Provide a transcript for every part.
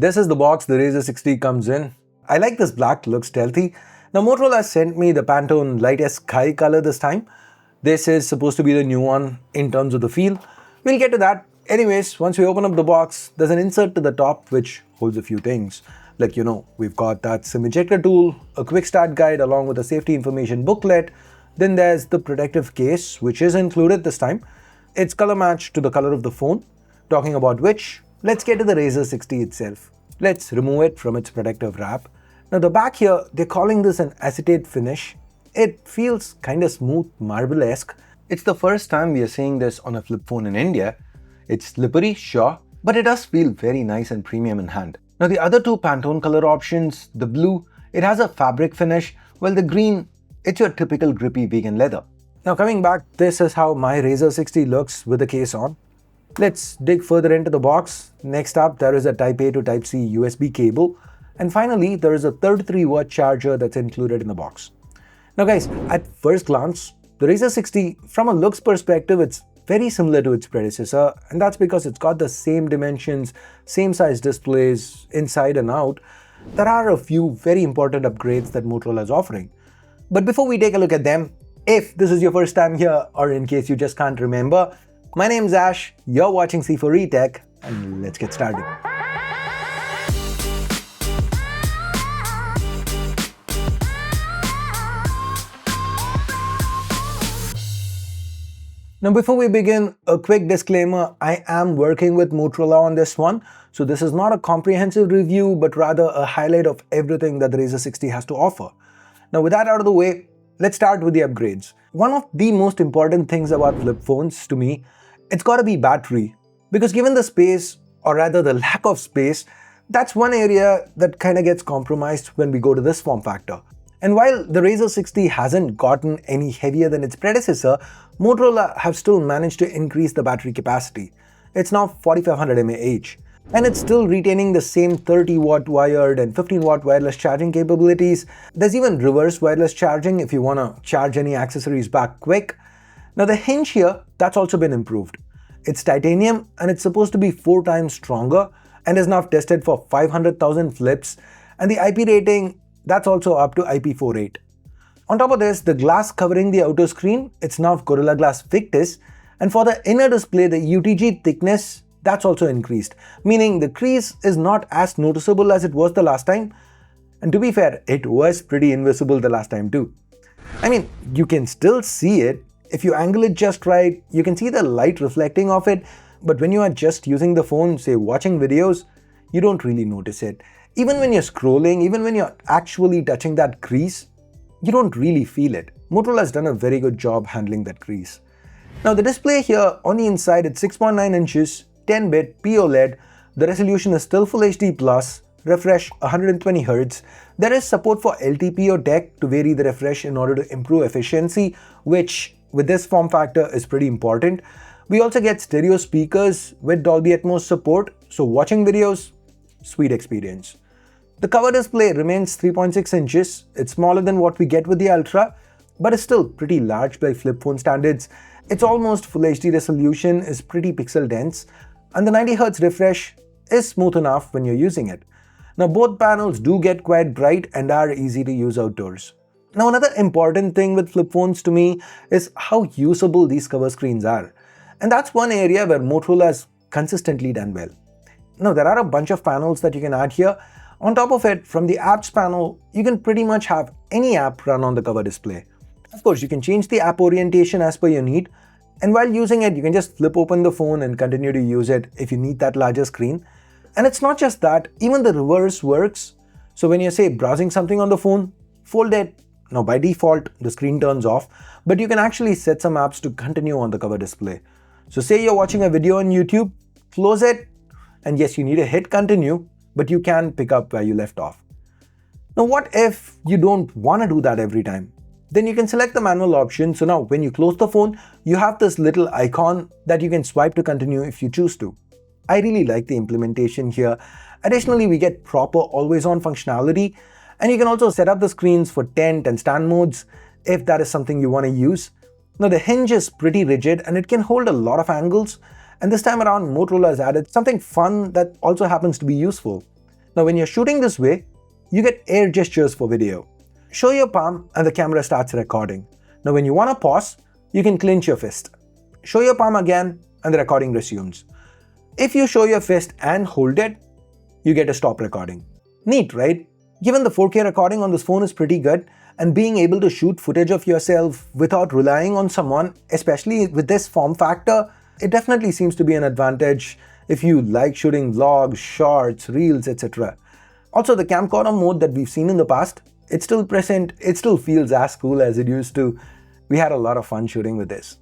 This is the box the Razr 60 comes in. I like this black, looks stealthy. Now Motorola sent me the Pantone lightest sky color this time. This is supposed to be the new one in terms of the feel. We'll get to that. Anyways, once we open up the box, there's an insert to the top which holds a few things. Like, we've got that SIM ejector tool, a quick start guide along with a safety information booklet. Then there's the protective case which is included this time. It's color matched to the color of the phone. Talking about which, let's get to the Razr 60 itself. Let's remove it from its protective wrap. Now the back here, they're calling this an acetate finish. It feels kinda smooth, marble-esque. It's the first time we are seeing this on a flip phone in India. It's slippery, sure, but it does feel very nice and premium in hand. Now the other two Pantone color options, the blue, it has a fabric finish, while the green, it's your typical grippy vegan leather. Now coming back, this is how my Razr 60 looks with the case on. Let's dig further into the box. Next up, there is a Type A to Type C USB cable. And finally, there is a 33-watt charger that's included in the box. Now guys, at first glance, the Razr 60, from a looks perspective, it's very similar to its predecessor, and that's because it's got the same dimensions, same size displays inside and out. There are a few very important upgrades that Motorola is offering. But before we take a look at them, if this is your first time here, or in case you just can't remember, my name's Ash, you're watching C4E Tech, and let's get started. Now before we begin, a quick disclaimer, I am working with Motorola on this one, so this is not a comprehensive review, but rather a highlight of everything that the Razr 60 has to offer. Now with that out of the way, let's start with the upgrades. One of the most important things about flip phones to me, it's gotta be battery. Because given the space, or rather the lack of space, that's one area that kinda gets compromised when we go to this form factor. And while the Razr 60 hasn't gotten any heavier than its predecessor, Motorola have still managed to increase the battery capacity. It's now 4500 mAh. And it's still retaining the same 30-watt wired and 15-watt wireless charging capabilities. There's even reverse wireless charging if you want to charge any accessories back quick. Now the hinge here, that's also been improved. It's titanium and it's supposed to be 4 times stronger and is now tested for 500,000 flips, and the IP rating, that's also up to IP48. On top of this, the glass covering the outer screen, it's now Gorilla Glass Victus, and for the inner display, the UTG thickness, that's also increased, meaning the crease is not as noticeable as it was the last time. And to be fair, it was pretty invisible the last time too. I mean, you can still see it. If you angle it just right, you can see the light reflecting off it, but when you are just using the phone, say watching videos, you don't really notice it. Even when you're scrolling, even when you're actually touching that crease, you don't really feel it. Motorola has done a very good job handling that crease. Now the display here on the inside, it's 6.9 inches, 10-bit POLED, the resolution is still Full HD+, refresh 120Hz. There is support for LTPO tech to vary the refresh in order to improve efficiency, which with this form factor is pretty important. We also get stereo speakers with Dolby Atmos support, so watching videos, sweet experience. The cover display remains 3.6 inches. It's smaller than what we get with the Ultra, but it's still pretty large by flip phone standards. It's almost Full HD resolution, is pretty pixel dense, and the 90Hz refresh is smooth enough when you're using it. Now both panels do get quite bright and are easy to use outdoors. Now another important thing with flip phones to me is how usable these cover screens are. And that's one area where Motorola has consistently done well. Now there are a bunch of panels that you can add here. On top of it, from the apps panel, you can pretty much have any app run on the cover display. Of course, you can change the app orientation as per your need, and while using it, you can just flip open the phone and continue to use it if you need that larger screen. And it's not just that, even the reverse works. So when you're, say, browsing something on the phone, fold it. Now by default, the screen turns off, but you can actually set some apps to continue on the cover display. So say you're watching a video on YouTube, close it, and yes, you need to hit continue, but you can pick up where you left off. Now what if you don't want to do that every time? Then you can select the manual option. So now when you close the phone, you have this little icon that you can swipe to continue if you choose to. I really like the implementation here. Additionally, we get proper always-on functionality, and you can also set up the screens for tent and stand modes if that is something you want to use. Now the hinge is pretty rigid and it can hold a lot of angles, and this time around Motorola has added something fun that also happens to be useful. Now when you're shooting this way, you get air gestures for video. Show your palm and the camera starts recording. Now when you want to pause, you can clench your fist. Show your palm again and the recording resumes. If you show your fist and hold it, you get a stop recording. Neat, right? Given the 4K recording on this phone is pretty good, and being able to shoot footage of yourself without relying on someone, especially with this form factor, it definitely seems to be an advantage if you like shooting vlogs, shorts, reels, etc. Also, the camcorder mode that we've seen in the past, it's still present, it still feels as cool as it used to. We had a lot of fun shooting with this.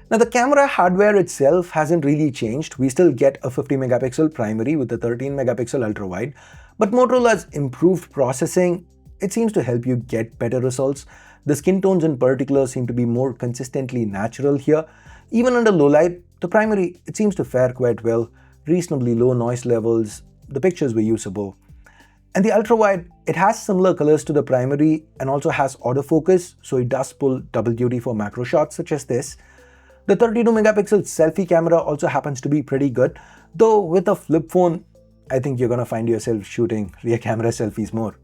Now the camera hardware itself hasn't really changed. We still get a 50 megapixel primary with a 13 megapixel ultra wide, but Motorola's improved processing, it seems to help you get better results. The skin tones in particular seem to be more consistently natural here. Even under low light, the primary, it seems to fare quite well. Reasonably low noise levels, the pictures were usable. And the ultra wide, it has similar colors to the primary and also has autofocus, so it does pull double duty for macro shots such as this. The 32 megapixel selfie camera also happens to be pretty good, though with a flip phone, I think you're gonna find yourself shooting rear camera selfies more.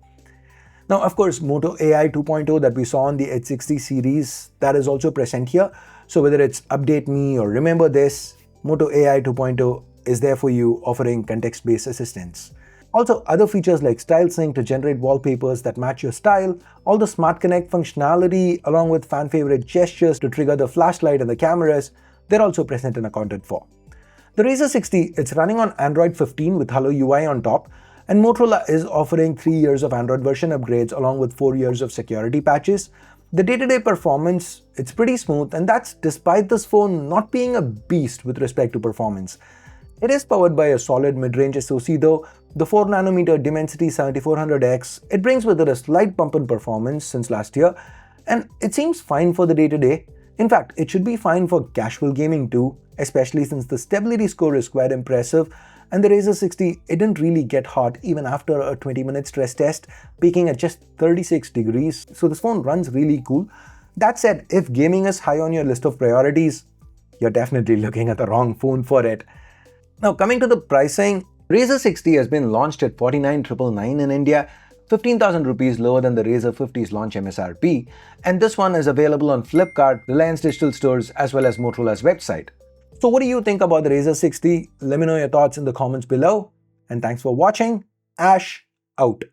Now, of course, Moto AI 2.0 that we saw on the H60 series, that is also present here. So whether it's Update Me or Remember This, Moto AI 2.0 is there for you, offering context-based assistance. Also, other features like Style Sync to generate wallpapers that match your style, all the Smart Connect functionality along with fan favorite gestures to trigger the flashlight and the cameras, they're also present and accounted for. The Razr 60, it's running on Android 15 with Hello UI on top, and Motorola is offering 3 years of Android version upgrades along with 4 years of security patches. The day-to-day performance, it's pretty smooth, and that's despite this phone not being a beast with respect to performance. It is powered by a solid mid-range SoC though. The 4nm Dimensity 7400X, it brings with it a slight bump in performance since last year, and it seems fine for the day-to-day. In fact, it should be fine for casual gaming too, especially since the stability score is quite impressive, and the Razr 60, it didn't really get hot even after a 20-minute stress test, peaking at just 36 degrees, so this phone runs really cool. That said, if gaming is high on your list of priorities, you're definitely looking at the wrong phone for it. Now coming to the pricing, Razr 60 has been launched at 49,999 in India, 15,000 rupees lower than the Razr 50's launch MSRP, and this one is available on Flipkart, Reliance Digital Stores as well as Motorola's website. So what do you think about the Razr 60? Let me know your thoughts in the comments below, and thanks for watching. Ash out.